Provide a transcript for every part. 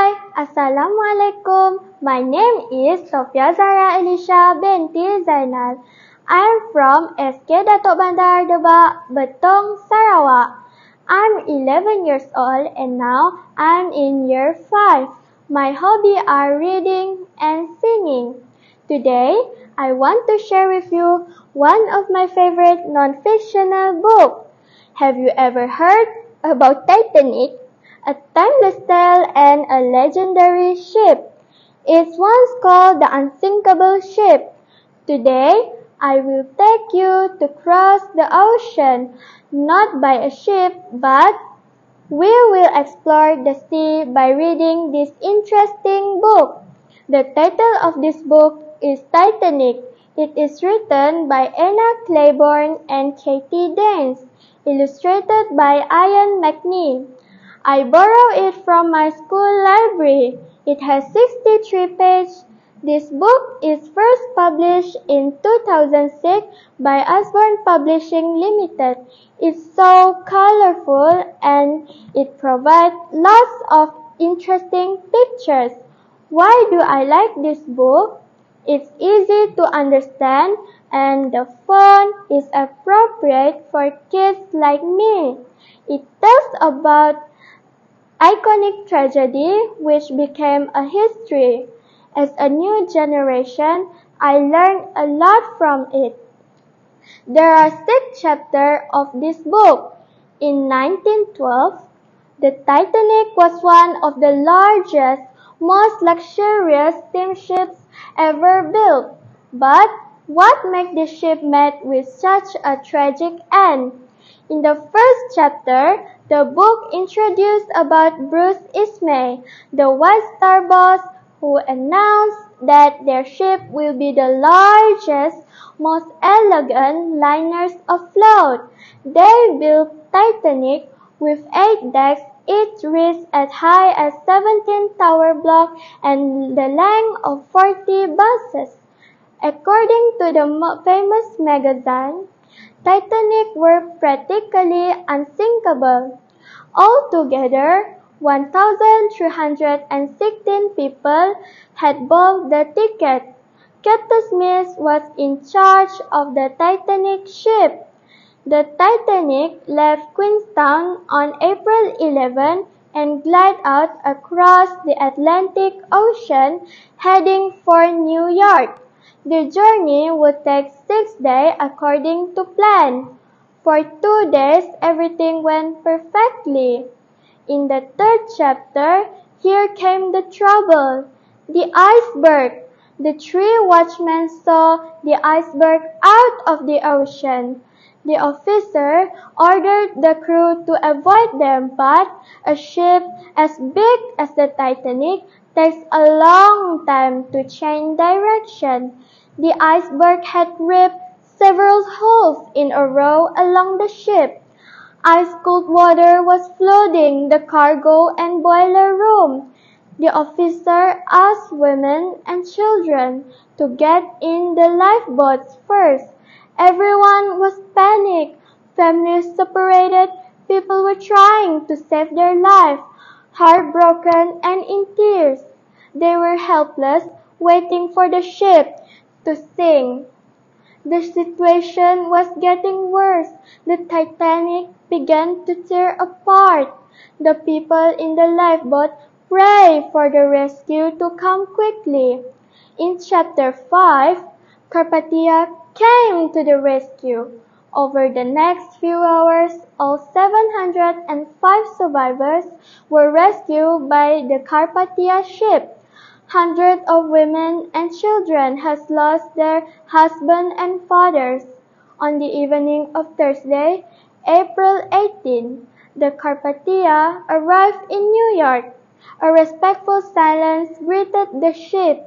Hai, Assalamualaikum. My name is Sofiya Zahara ALEESYA binti ZAINAL. I'm from skdatukbandar, Betong, Sarawak. I'm 11 years old and now I'm in year 5. My hobby are reading and singing. Today, I want to share with you one of my favorite non-fictional books. Have you ever heard about Titanic? A timeless tale and a legendary ship. It's once called the unsinkable ship. Today, I will take you to cross the ocean, not by a ship, but we will explore the sea by reading this interesting book. The title of this book is Titanic. It is written by Anna Claiborne and Katie Danes, illustrated by Ian McNee. I borrowed it from my school library. It has 63 pages. This book is first published in 2006 by Osborne Publishing Limited. It's so colorful and it provides lots of interesting pictures. Why do I like this book? It's easy to understand and the font is appropriate for kids like me. It tells about iconic tragedy which became a history. As a new generation, I learned a lot from it. There are 6 chapters of this book. In 1912, the Titanic was one of the largest, most luxurious steamships ever built. But what made the ship met with such a tragic end? In the first chapter, the book introduced about Bruce Ismay, the White Star boss, who announced that their ship will be the largest, most elegant liners afloat. They built Titanic with 8 decks, each reached as high as 17 tower blocks and the length of 40 buses. According to the famous magazine, Titanic were practically unsinkable. Altogether, 1,316 people had bought the ticket. Captain Smith was in charge of the Titanic ship. The Titanic left Queenstown on April 11 and glided out across the Atlantic Ocean, heading for New York. The journey would take 6 days according to plan. For 2 days, everything went perfectly. In the 3rd chapter, here came the trouble. The iceberg. The 3 watchmen saw the iceberg out of the ocean. The officer ordered the crew to avoid them, but a ship as big as the Titanic takes a long time to change direction. The iceberg had ripped several holes in a row along the ship. Ice-cold water was flooding the cargo and boiler room. The officer asked women and children to get in the lifeboats first. Everyone was panicked. Families separated. People were trying to save their lives, heartbroken and in tears. They were helpless, waiting for the ship to sink. The situation was getting worse. The Titanic began to tear apart. The people in the lifeboat prayed for the rescue to come quickly. In chapter 5, Carpathia came to the rescue. Over the next few hours, all 705 survivors were rescued by the Carpathia ship. Hundreds of women and children has lost their husbands and fathers. On the evening of Thursday, April 18, the Carpathia arrived in New York. A respectful silence greeted the ship,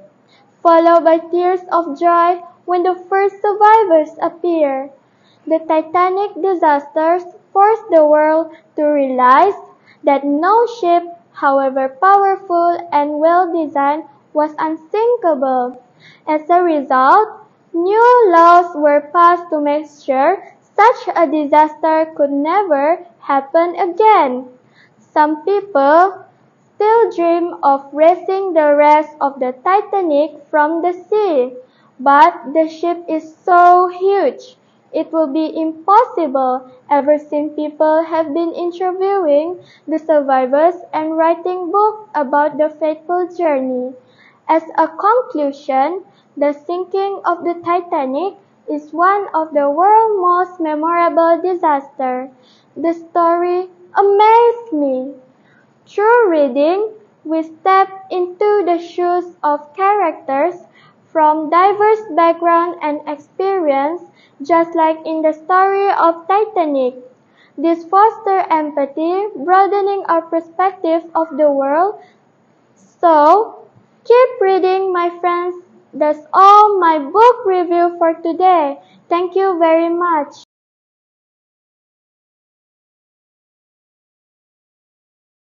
followed by tears of joy when the first survivors appeared. The Titanic disasters forced the world to realize that no ship, however powerful and well-designed, was unsinkable. As a result, new laws were passed to make sure such a disaster could never happen again. Some people still dream of raising the rest of the Titanic from the sea. But the ship is so huge, it will be impossible. Ever since people have been interviewing the survivors and writing books about the fateful journey. As a conclusion, the sinking of the Titanic is one of the world's most memorable disasters. The story amazed me. Through reading, we step into the shoes of characters from diverse backgrounds and experience, just like in the story of Titanic. This fosters empathy, broadening our perspective of the world. So, keep reading, my friends. That's all my book review for today. Thank you very much.